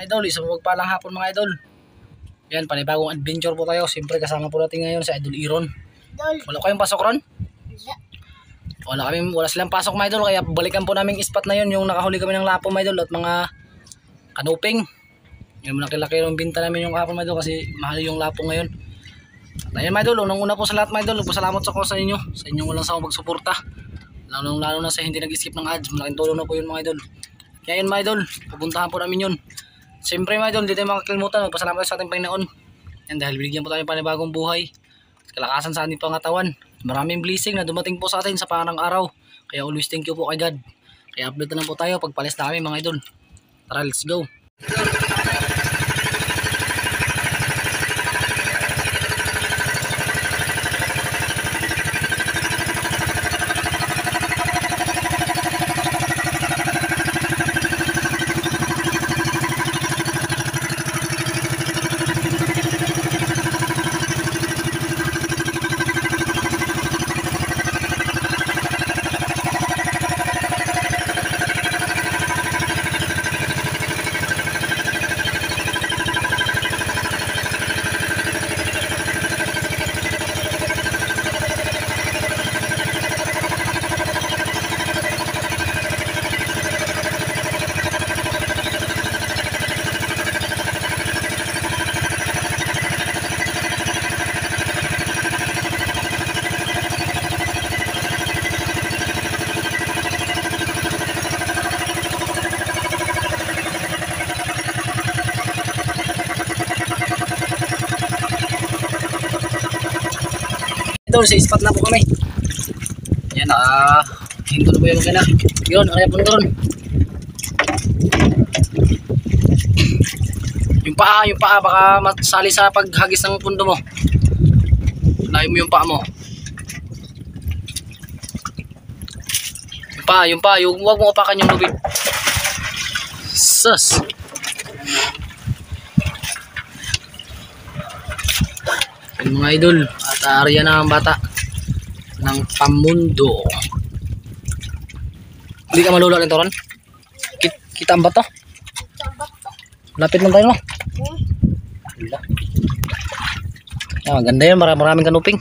mga idol, isang magpalang hapon mga idol. Yan, panibagong adventure po tayo. Siyempre kasama po natin ngayon sa Idol Iron. Wala kayong pasok ron? Wala silang pasok mga idol, kaya balikan po namin spot na yun, yung nakahuli kami ng lapo mga idol at mga kanuping. Yung malaki-laki yung binta namin yung hapon mga idol kasi mahal yung lapo ngayon. At ayun mga idol, unang-una po sa lahat mga idol, nagpasalamat ako sa inyo. Sa inyong walang sawang pagsuporta. Lalo na sa hindi nag-skip ng ads, malaking tulong na po yun mga idol. Kaya yun mga idol, pupuntahan po namin yun. Siyempre mga idol, hindi tayo makakalimutan, magpasalamat tayo sa ating Panginoon. Yan, dahil binigyan po tayo ng panibagong buhay, kalakasan sa ating pangatawan. Maraming blessing na dumating po sa atin sa parang araw. Kaya always thank you po kay God. Kaya update na po tayo pagpalis na kami mga idol. Tara, let's go. Idol, sa spot na po kami. Yan, hinto na po yung magana. Yun, kaya po na ron. Yung paa, baka masali sa paghagis ng pundo mo. Layo mo yung paa mo. Yung paa, huwag mo apakan yung lubid. Sus! Yung mga idol, at area na ang bata ng Pamundo. Hindi ka malula nito ron? Kita ang bato? Lapit lang tayo no? Ah, maganda yun, maraming kanuping.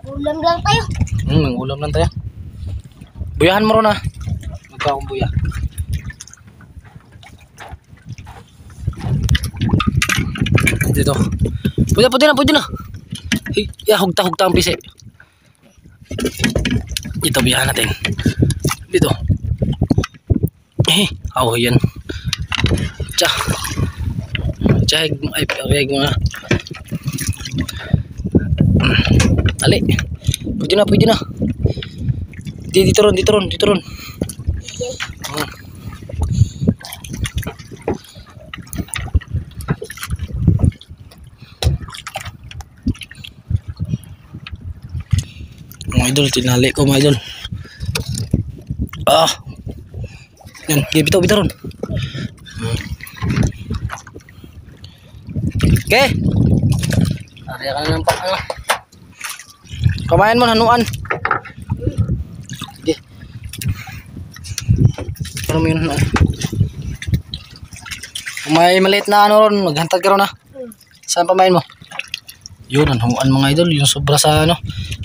Ulam lang tayo. Ulam lang tayo. Buyahan mo ron ha. Magka akong buya. Dito. Pwede na. Hugta ang pisi. Dito biyahan natin. Dito. Yan. Ay, mga. Ali. Pwede na. Dito ron. Mga idol, tinali ko mga idol. Yan, bitaw ron. Okay. Ariya ka na ng pang kamayan mo, hanuan. Sige. Pero mo yun, kung may maliit na ron, maghantad ka ron ha. Saan pamayan mo? Yun, hanuan mga idol. Yung sobra sa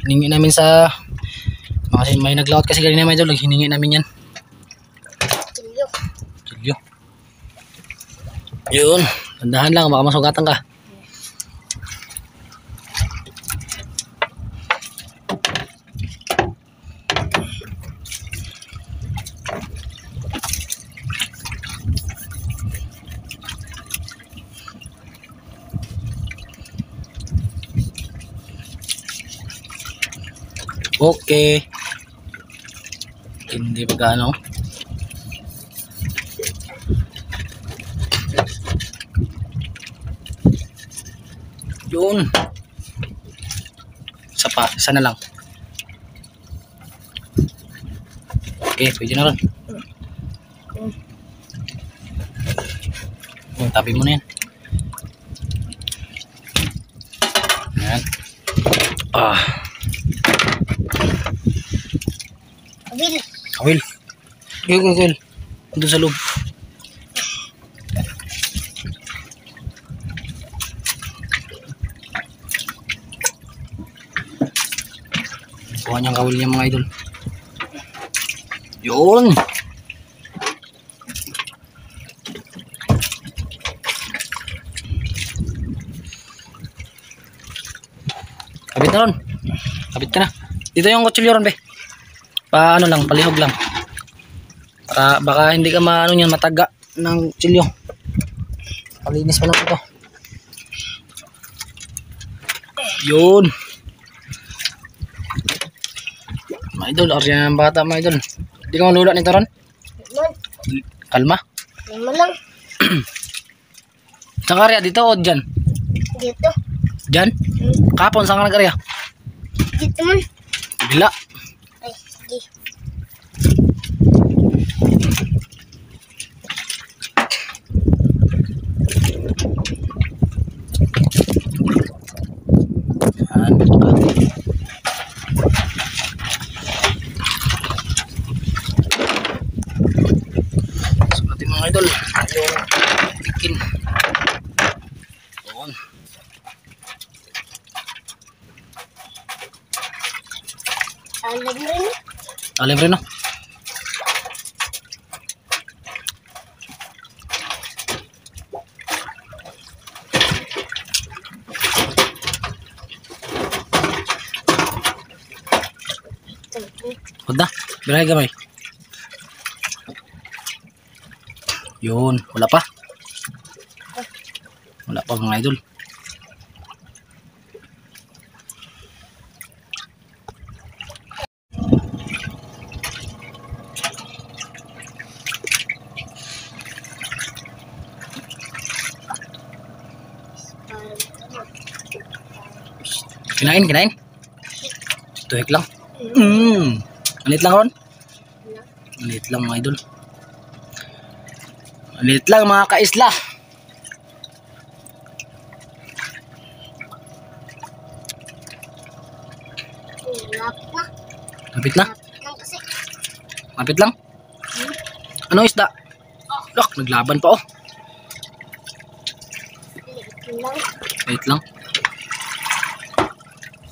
hiningi namin sa kasi may naglawat kasi ganyan mga idol, hiningi namin yan. Silyo. Yun, tandahan lang, baka masugatan ka. Okay. Hindi ba gaano? Yun. Isa na lang. Okay, pwede na rin. Tabi mo na yan. Ayan. Kawil. Kawil. Doon sa loob. Kuha niyang kawil niya mga idol. Yun. Kabit na ron. Kabit ka na. Dito yung kutsilyo ron be. Paano lang, palihog lang. Para baka hindi ka maano niyan mataga ng kutsilyo. Palinis pa lang ito. Yun. Mga idol, orya ng bata mga idol. Hindi ka malula nito ron? Kalma. Lima lang. Saan ka rin? Dito o dyan? Dito. Dyan? Kapon, saan ka nag-area? Dito man. Bila. Ay, sige. Sukatin mga idol. Yung tikin. Doon. Alam rin. Alim rin no? Huwag na. Birahe gamay. Yun. Wala pa. Wala pa mga idol. Kinain, kinain. Tuhik lang. Malit lang ron. Malit lang mga idol. Malit lang mga kaisla. Lapit na. Lapit na. Lapit lang kasi. Lapit lang. Ano isda? Lok, naglaban pa oh. Lapit lang. Wait lang.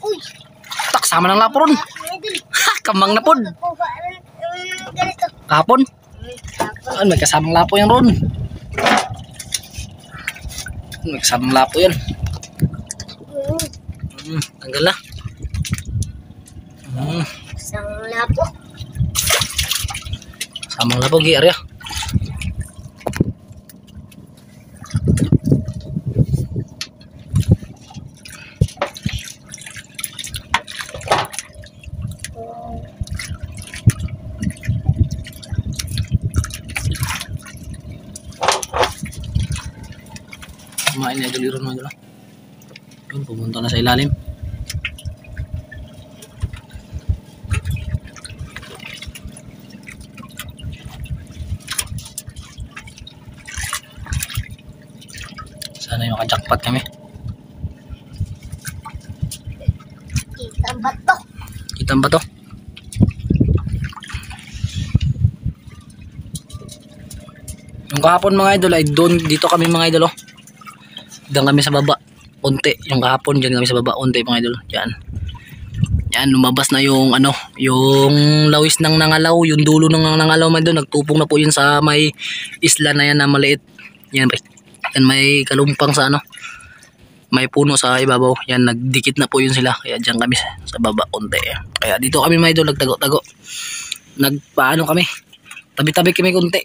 Uy. Tak, sama ng lapo ron. Idol. Ha, kamang na pod. Kuha ganito. Kapon. Tapos. May kasamang lapo yan ron. May kasamang lapo yan. Tanggal na. Isang lapo. Samang lapo, gi-area. Kumain na idol ron mga idol. Yun, pumunta na sa ilalim. Sana yung kajakpat kami. Kita ba to? Kita ba to? Yung kahapon mga idol ay doon dito kami mga idol oh. Diyan kami sa baba. Unti. Yung kahapon diyan kami sa baba. Unti mga idol. Diyan. Yan lumabas na yung ano, yung lawis ng Nangalaw, yung dulo ng Nangalaw mga idol. Nagtupong na po yun sa may isla na yan na maliit. Yan. Yan may kalumpang sa ano. May puno sa ibabaw. Yan nagdikit na po yun sila. Kaya diyan kami sa baba unti. Kaya dito kami mga idol nagtago-tago. Nagpaano kami. Tabi-tabi kami kunti.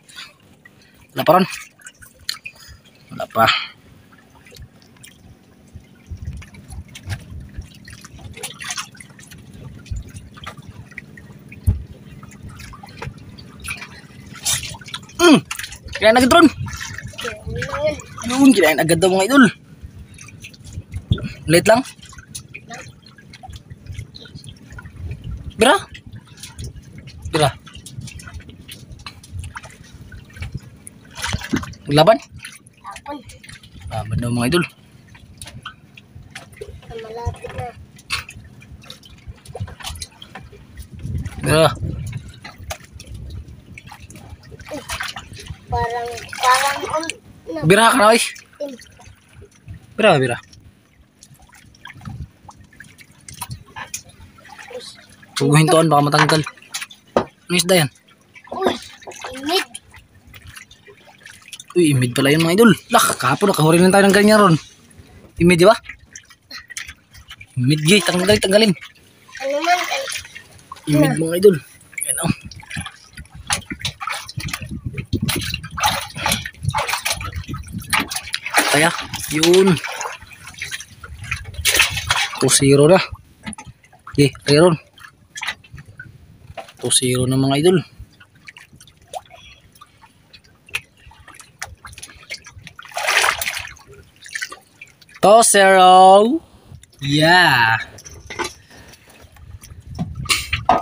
Wala pa ron. Wala pa. Kinain agad ron. Yun, kinain agad daw mga idol. Late lang. Bira. Bira. Maglaban? Lapon. Laban daw mga idol. Malapit na. Bira. Parang Bira ka na oy. Bira, bira. Huwag hintuan, baka matanggal. Ano isda yan? Uy, imid. Uy, imid pala yun mga idol. Lah, kahapon nakahuli lang tayo ng ganyan ron. Imid, di ba? Imid, gay. Tanggalin. Ano man, Imid mga idol. Yan o. Kaya, yun. 2-0 na. Okay, ron. 2-0 na mga idol. Tosero. Yeah.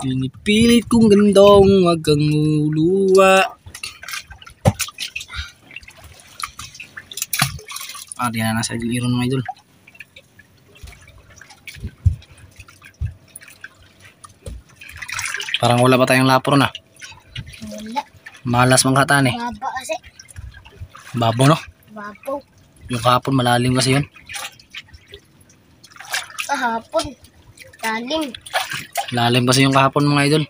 Pinipilit kong gandong wag kang uluwa. Di na nasa iron mga idol. Parang wala pa tayong lapor na. wala. Malas mga katan eh. Baba kasi. Babo no? Babaw. Yung kahapon malalim kasi yun. Kahapon. Dalim. Lalim kasi yung kahapon mga idol.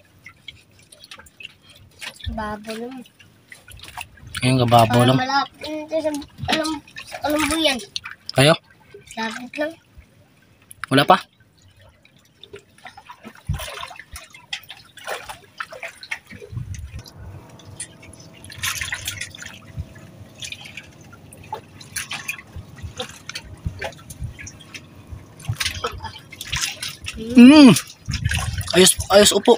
Babaw naman. Ngayon kababaw lang. Malapit sa Alambuyan. Kayo? Lapit lang. Wala pa? Ayos upo.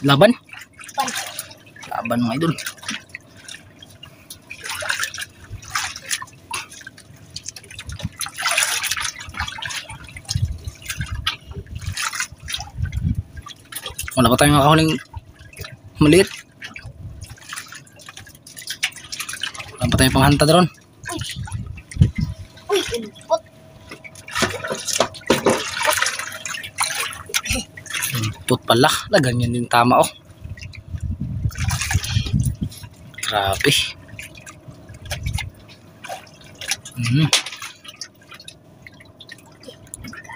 Laban? Laban mga idol. Wala pa tayong nakahuling maliit. Wala pa tayong panghantad ron. Uy, ilpot. Put pala. Ganyan din tama oh. Grabe.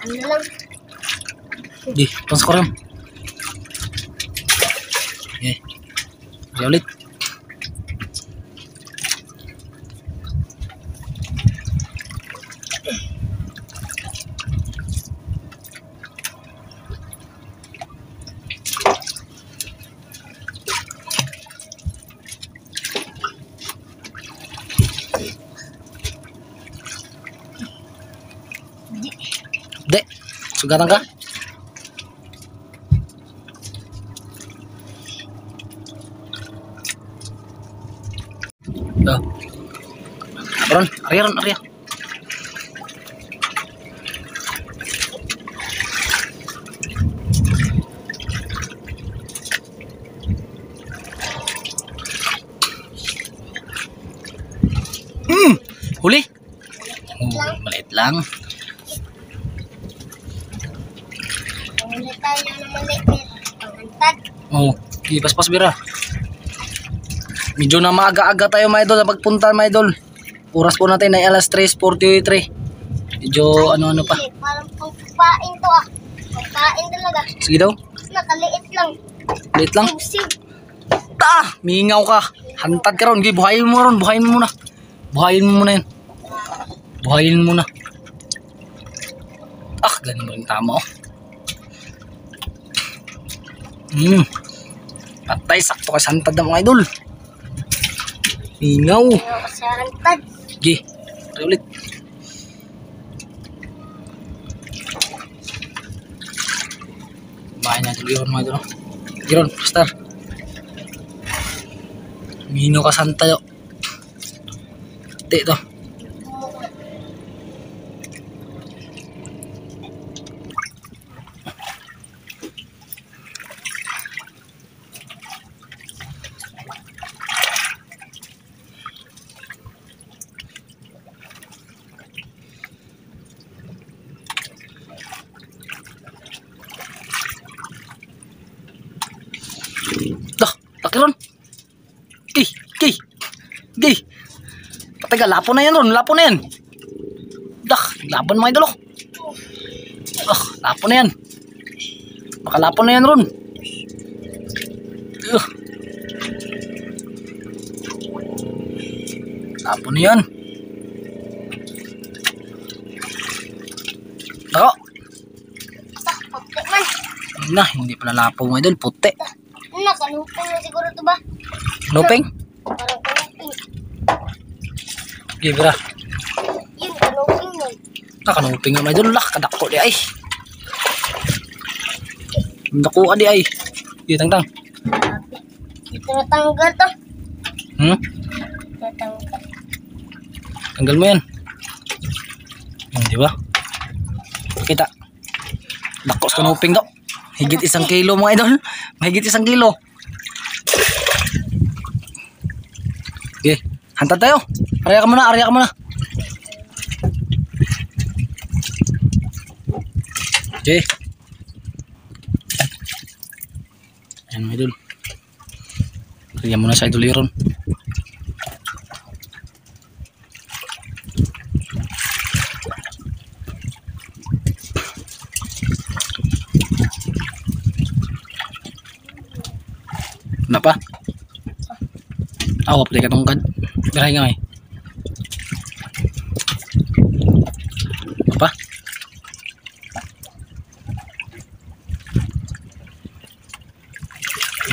Ano lang. Di, tons ko rin. Okay. Kaya ulit. De, sugatan ka? Oh. Aron, Arya. Huli. Maliit lang. Ulit tayo ng maliit. Panghantad. Oh, paspas bira. Medyo na maaga-aga tayo mga idol sa pagpunta mga idol. Oras po natin ay alas 3:43. Medyo ano pa. Parang pagpain to ah. Pagpain talaga. Sige daw. Nakaliit lang. Liit lang. Sib. Mingaw ka. Hantad ka ron. Buhayin mo ron. Buhayin mo muna. Buhayin mo muna yan. Buhayin mo muna. Ganun mo rin tama oh. Patay, sakto ka sa hantad na mga idol. Mingaw. Ano kasi hantad. Sige. Try ulit. Bahay natin Giron mga idol. Giron, star. Mingaw ka sa hantad oh. Ito ito. Laki ron. Gay. Patay ka, lapo na yan ron. Lapo na yan. Laban mga idol oh. Lapo na yan. Makalapo na yan ron. Lapo na yan. Ako. Puti man. Na, hindi pala lapo mga idol. Puti. Nakalupin mo siguro ito ba? Luping? Parang kalupin. Gibra. Yun, kalupin yun. Nakanuping nga mga idol. Kadako di ay. Nakuha di ay. Di tangtang. Ito natanggal to. Natanggal. Tanggal mo yan. Di ba? Kita. Dako sa kanuping daw. Higit 1 kilo mga idol. Mahigit 1 kilo. Okay. Hantad tayo. Arya ka muna. Arya ka muna. Okay. Ayan mga idol. Arya muna sa idol iron. Kenapa? Awap deh katong kad. Birahay nga may. Apa?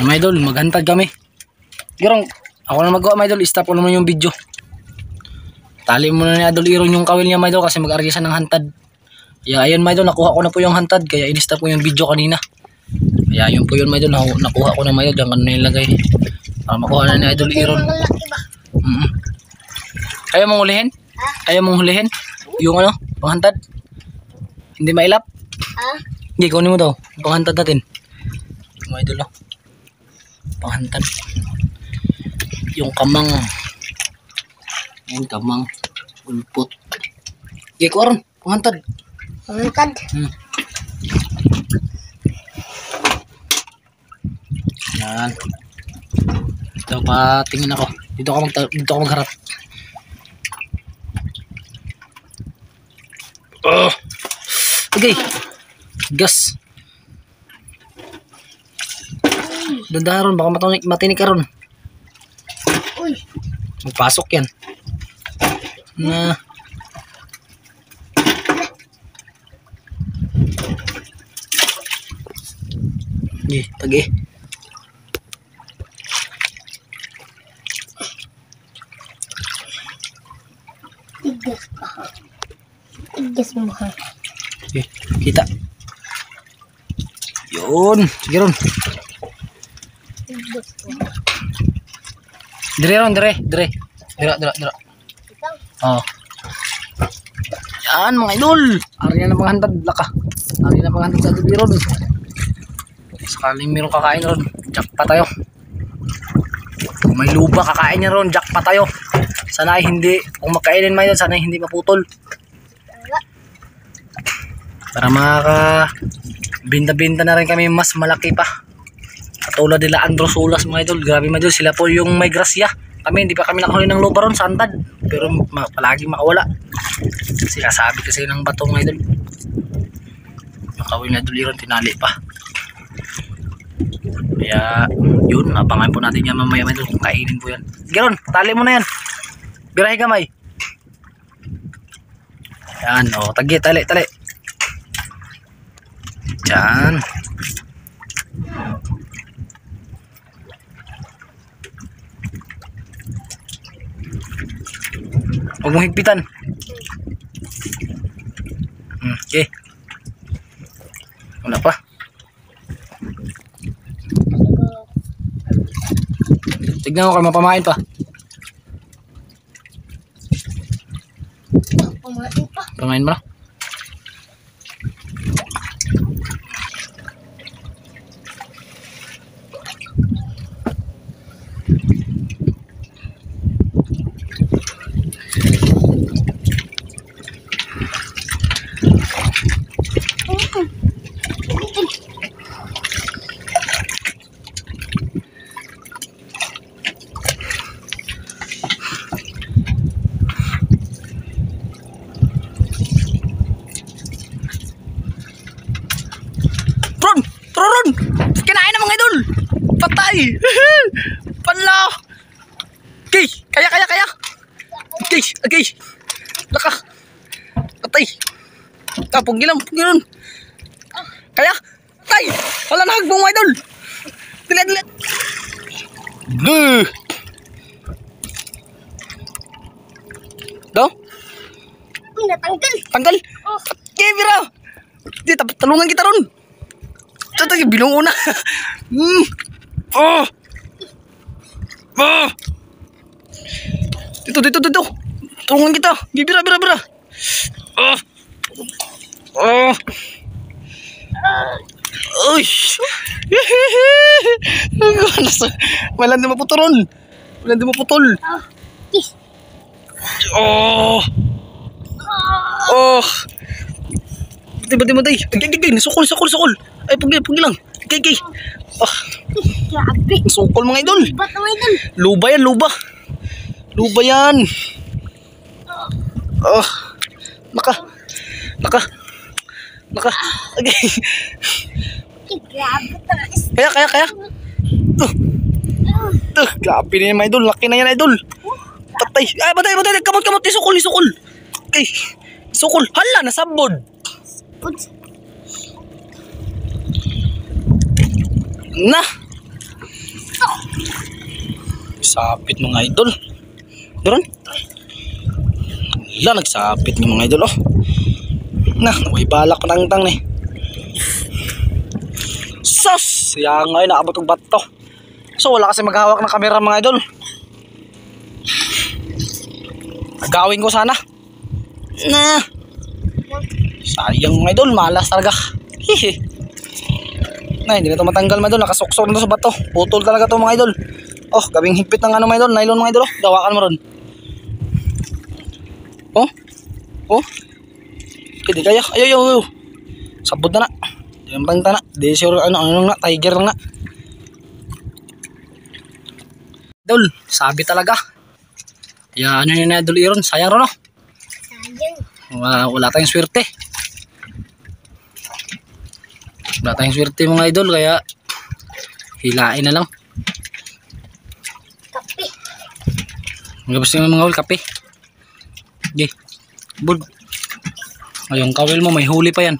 Mga idol, maghantad kami. Girong, ako na magawa mga idol. Stop ko naman yung video. Tali muna ni idol iron yung kawil niya mga idol kasi mag-arya siya ng hantad. Kaya ayun mga idol, nakuha ko na po yung hantad. Kaya in-stop ko yung video kanina. Kaya yun po yun mga idol, nakuha ko na mga idol, hanggang nilagay para makuha na ni idol iron. Ayaw mong hulihin? Ayaw mong hulihin? Yung ano, panghantad? Hindi mailap? Hindi, kunin mo daw, panghantad natin mga idol, oh. Panghantad yung kamang, yung kamang ulpot. Hindi, kuha ron, panghantad. Panghantad? Yan. Ito pa tingin ako. Dito ako magharap. Okay. Gas. Dandahan ron, baka matinik ka ron. Uy. Magpasok yan. Na. Tagi. Tigas pa. Tigas mo ha. Okay, kita. Yun. Sige ron. Tigas mo. Dire ron, dire. Dira. Oh. Yan mga idol. Ari na panghantad. Laka. Ari na panghantad sa idol ron. Sakaling meron kakain ron. Jackpot tayo. Kung may luba kakain niya ron. Jackpot tayo. Sana ay hindi, kung makainin man yun, sana ay hindi maputol. Para makaka-binta-binta na rin kami mas malaki pa. Katulad nila Androsulas mga idol. Grabe mga idol, sila po yung may grasya. Kami, hindi pa kami nakahuli ng luba ron sa antad. Pero palagi makawala. Sinasabi kasi ng bato mga idol. Nakawin na idol yun, tinali pa. Kaya, yun, abangan po natin yan mamaya mga idol. Kainin po yan. Giron, tali mo na yan. Birahe gamay. Yan, o, tagi, tali. Diyan. Huwag mong higpitan. Okay. Wala pa. Tignan mo kung mapamain pa. Pamain mo na. Ay! Pala! Okay, kaya. Okay. Laka. Patay. Pugilan. Kaya. Tay! Wala na hagbong mga idol. Dili. Gah! Do? Natanggal. Tanggal. Oh. Okay, Bira. Di, talungan kita ron. Ito, bilong una. Oh. Dito. Tulungan kita. Bira. Uy. Walang di maputol. Kiss. Oh. Batay. Gay. Sukol. Ay, pugi lang. Gay. Grabe. Sukol mga idol. Ba't ang idol? Luba yan. Naka. Okay. Grabe taas. Kaya. Grabe na yan mga idol. Laki na yan idol. Patay. Ay, batay. Kamot. Isukol. Okay. Sukol. Hala, nasabod. Na. Sapit mga idol. Doon. Hala, nagsapit ng mga idol. Na, may balak tang ni. Sus! Yan nga yun, nakabot ng bato. So, wala kasi maghawak ng kamera mga idol. Gagawin ko sana. Na. Sayang mga idol, malas talaga. Na, hindi na ito matanggal mga idol. Nakasuksok na ito sa bato. Putol talaga ito mga idol. Gabing higpit ng mga idol. Nylon mga idol. Dawakan mo ron. Hindi kaya. Ayaw. Sabod na. Hindi naman tangta na. Hindi sure ano na. Tiger na. Idol, sabi talaga. Kaya ano yun na idol iron. Sayang ron. Wala tayong swerte. Mga idol. Kaya hilain na lang. Kape. Magabas yung mga kape. Okay. Bud. Yung kawil mo may huli pa yan.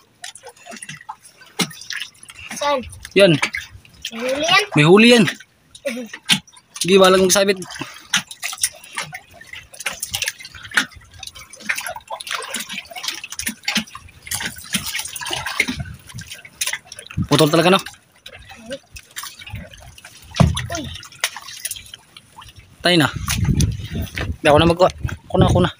Saan? Yan. Huli yan? May huli yan. Hindi walang magsabit. Putol talaga no? Uy. Tayo na. Hindi ako na magkuha. Ako na.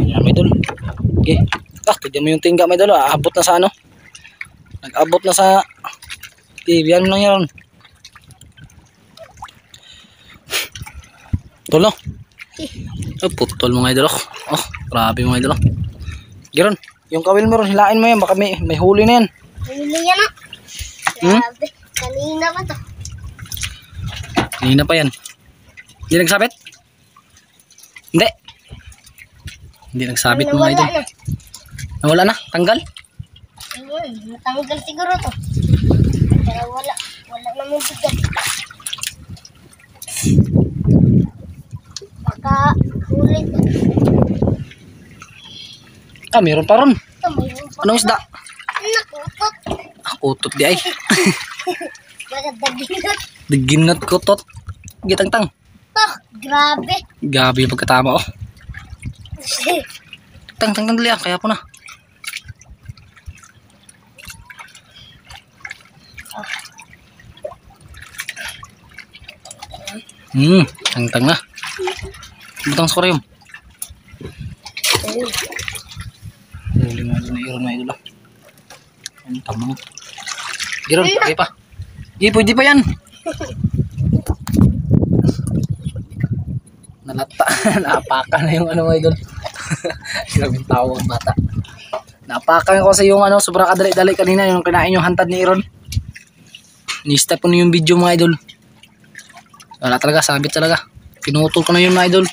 Yan may dul. Okay. Tignan mo yung tingga may dul. Abot na sa ano. Nag-abot na sa TV. Ano lang yan. Putol no? Putol mga idol. Grabe mga idol. Giron, yung kawil mo ron, hilain mo yan. Baka may huli na yan. Huli yan ah. Grabe. Kanina pa to. Kanina pa yan. Hindi nagsabit? Hindi nagsabit mga idol. Nawala na? Tanggal? Natanggal siguro to. Pero wala namang bigat. Baka huli to. Meron pa ron. Mayroon pa. Anong isda? Nakutot. Utot di ay. Bakit daginot? Diginot ko tot. Gitang-tang. Grabe. Gabi yung pagkatama Tang dali kaya po na. Tang na. Butang skorium. Huli nga doon na iron na idol. Ang tamang. Iron, okay pa. Pwede pa yan. Nalata. Naapakan na yung ano mga idol. Grabing tao ang bata. Napakan ko sa yung ano, sobrang kadali-dali kanina yung kinain yung hantad ni Iron. Ni-step ko na yung video mga idol. Wala talaga, sabit talaga. Pinutol ko na yun mga idol.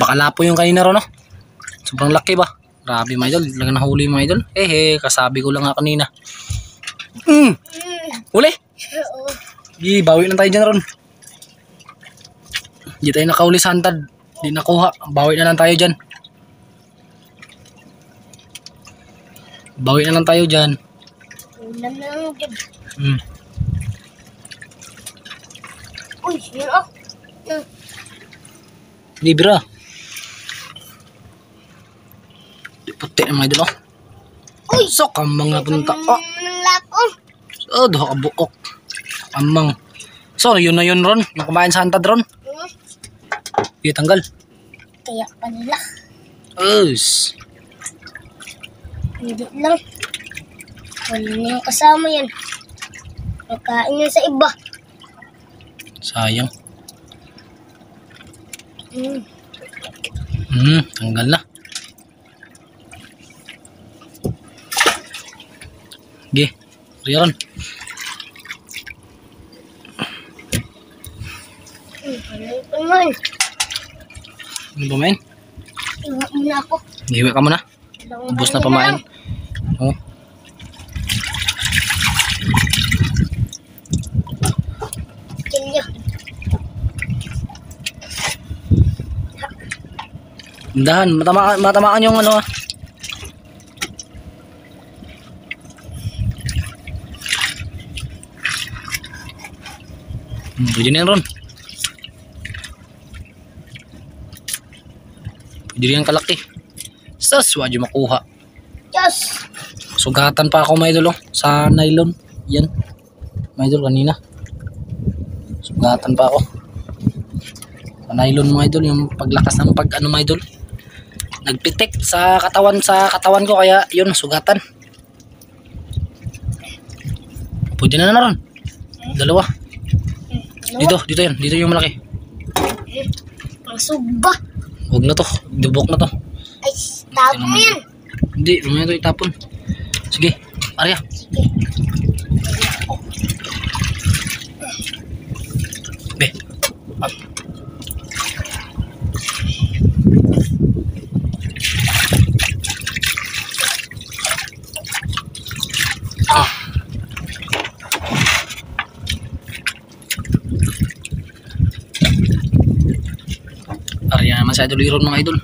Baka lapo yung kanina ron, no? Sobrang laki ba? Grabe mga idol, talaga nahuli mga idol. Kasabi ko lang nga kanina. Huli? Oo. Bawi lang tayo dyan ron. Hindi tayo nakahuli sa hantad. Hindi nakuha. Bawi na lang tayo dyan. Bawi na lang tayo dyan. Ulam na lang dyan. Uy, yun oh. Libra. Puti na mga idol, oh. Uy! So, kamang na punta. Oh, Ng lapo. doha ka buok. Kamang. So, yun na yun ron. Yung kumain sa hantad ron. Yung tanggal. Kaya pa nila. Us. Hindi lang. Wala na yung kasama yan. Nakain yan sa iba. Sayang. Tanggal na. Ge, riyan. Ano pa naman? Ano ba main? Iwa muna ako. Giwi ka muna. Ubus na pamain. Oh. Kilyo. Dahan, matamaan yung ano. Pwede na yan ron. Pwede yan kalaki. Sas, wadyo makuha. Yes! Sugatan pa ako mga idol, oh, sa nylon. Yan. Mga idol kanina. Sugatan pa ako. Sa nylon mga idol, yung paglakas ng ano mga idol. Nagpitik sa katawan ko kaya yun sugatan. Pwede na ron. Dalawa. Dito yan. Dito yung malaki. Masugba. Huwag na to. Dubok na to. Ay, tapo mo yan. Hindi, mamaya ito itapon. Sige, Arya. Be. Arya naman sa idol iron mga idol.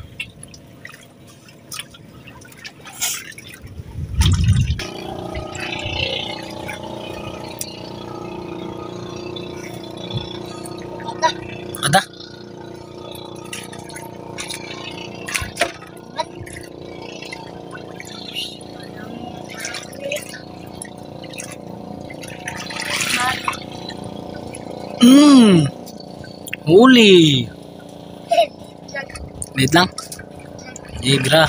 Ada? Huli. Wait lang. Igra.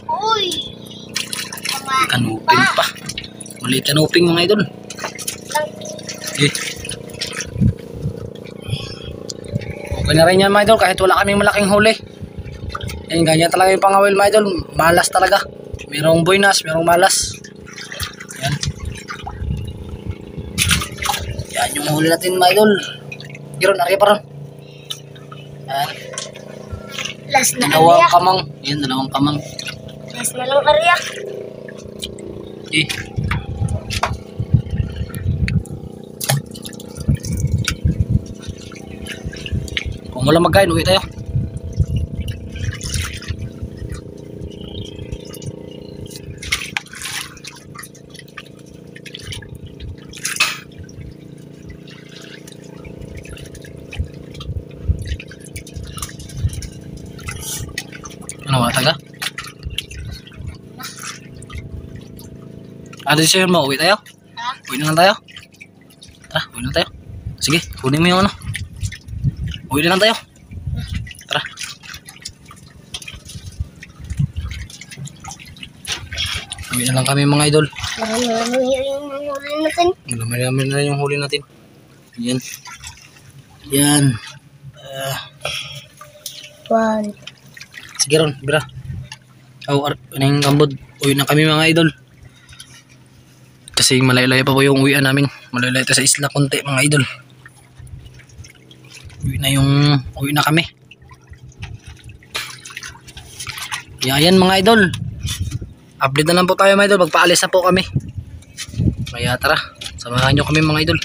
Uy! Kanuping pa. Mali kanuping mga idol. Okay. Okay na rin yan mga idol kahit wala kaming malaking huli. Yan, ganyan talaga yung pangawil mga idol. Malas talaga. Merong buinas, merong malas. Yan. Yan yung huli natin mga idol. Giron, ari pa ron. Yan. Last na Dalawang area. kamang. Yan, dalawang kamang. Last na lang area. Okay. Kung wala magkain, uwi tayo. Ano wala taga? Ano siya mo? Uwi tayo? Ha? Uwi na lang tayo? Tara, uwi na tayo. Sige, kunin mo yung ano. Uwi na lang tayo. Tara. Uwi na lang kami mga idol. Marami yung huli natin. Marami na yung huli natin. Yan. Yan. One. Sige ron, bira. Ano yung kambod. Uwi na kami mga idol. Kasi malayo-layo pa po yung uwian namin. Malayo-layo tayo sa isla konti mga idol. Uwi na kami. Yan mga idol. Update na lang po tayo mga idol. Magpaalis na po kami. Kaya tara, samahan nyo kami mga idol.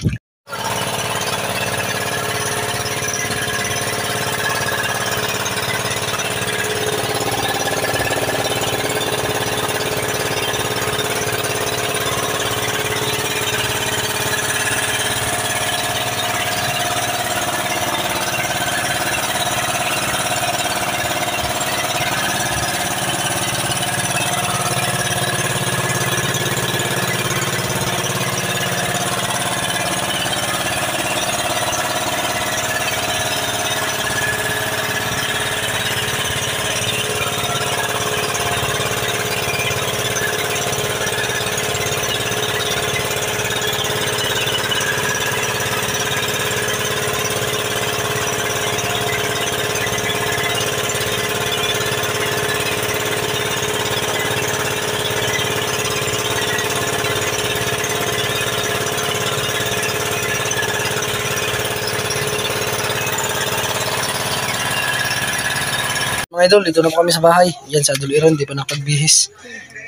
Mga idol, dito na po kami sa bahay. Yan sa Idol Iron, di pa nakapagbihis.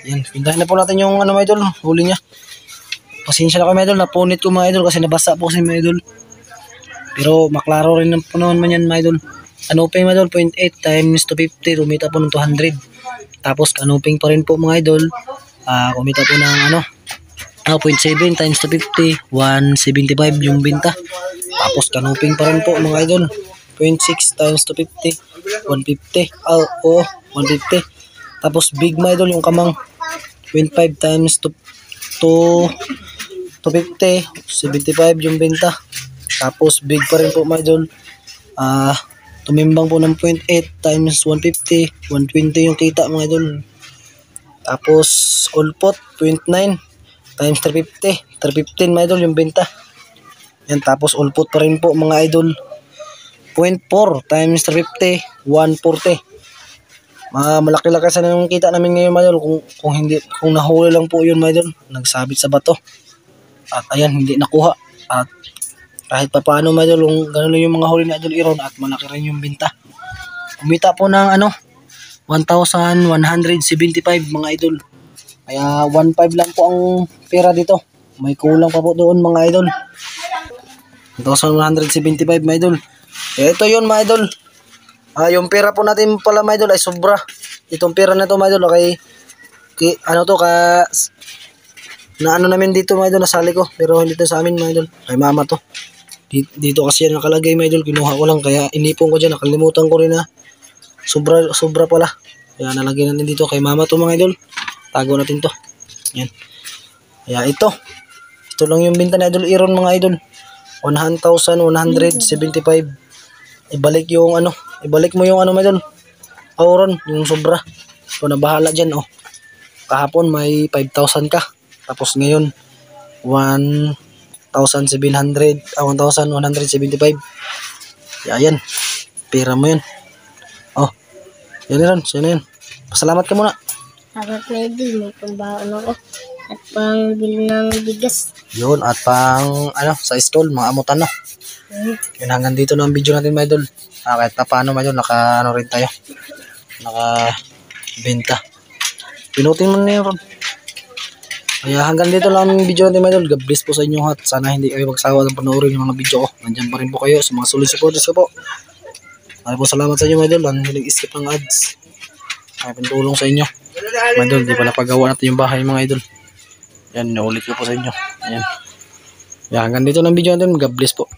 Yan, pindahin na po natin yung ano mga idol, huli niya. Pasensya na kayo mga idol, napunit ko mga idol kasi nabasa po kasi mga idol. Pero maklaro rin po naman yan mga idol. Kanuping mga idol, 0.8 times 250, kumita po ng 200. Tapos kanuping pa rin po mga idol, kumita po ng 0.7 times 250, 175 yung binta. Tapos kanuping pa rin po mga idol, 0.6 times 250, 150. 150. Tapos big my idol yung kamang 0.5 times 250, 75 yung benta. Tapos big pa rin po my idol. Tumimbang po ng 0.8 times 150, 120 yung kita mga idol. Tapos all pot 0.9 times 350, 315 my idol yung benta. Yan, tapos all pot pa rin po mga idol, 0.4 times 350, 140. Malaki-laki sana yung kita namin ngayon mga idol. Kung nahuli lang po yun mga idol, nagsabit sa bato. At ayan, hindi nakuha. At kahit pa paano mga idol, ganun lang yung mga huli na Idol Iron at malaki rin yung binta. Kumita po ng 1,175 mga idol. Kaya 1.5 lang po ang pera dito. May kulang pa po doon mga idol. 1,175 mga idol. Ito yun mga idol. Yung pera po natin pala mga idol ay sobra. Itong pera na ito mga idol namin dito mga idol, nasali ko. Pero hindi to sa amin mga idol, kay mama to. Dito kasi yan nakalagay mga idol, kinuha ko lang. Kaya inipon ko dyan, nakalimutan ko rin na sobra pala. Kaya nalagay natin dito kay mama to mga idol. Tago natin to. Yan. Kaya ito lang yung binta ni Idol Iron mga idol, 1,175. Ibalik mo yung mga idol. Auron, yung sobra. So nabahala dyan Kahapon may 5,000 ka. Tapos ngayon 1,175. Yan. Pera mo yun. Yan. Pasalamat ka muna. Salamat na idol, may pambaon ako. At pang bili ng bigas. Yun, at pang sa stall, mga amutan no. Yun, hanggang dito na ang video natin mga idol. Kahit na paano mga idol, rin tayo. Benta. Pinutin mo na yun. Kaya hanggang dito lang ang video natin mga idol. God bless po sa inyo at sana hindi kayo magsawa ng panoorin yung mga video ko. Nandiyan pa rin po kayo sa mga solid supporters ko po. Maraming po salamat sa inyo mga idol. Hindi skip ng ads. Maraming tulong sa inyo mga idol. Di pa napagawa natin yung bahay mga idol. Yan, naulit ko po sa inyo. Ayan. Hanggang dito ng video natin. God bless po.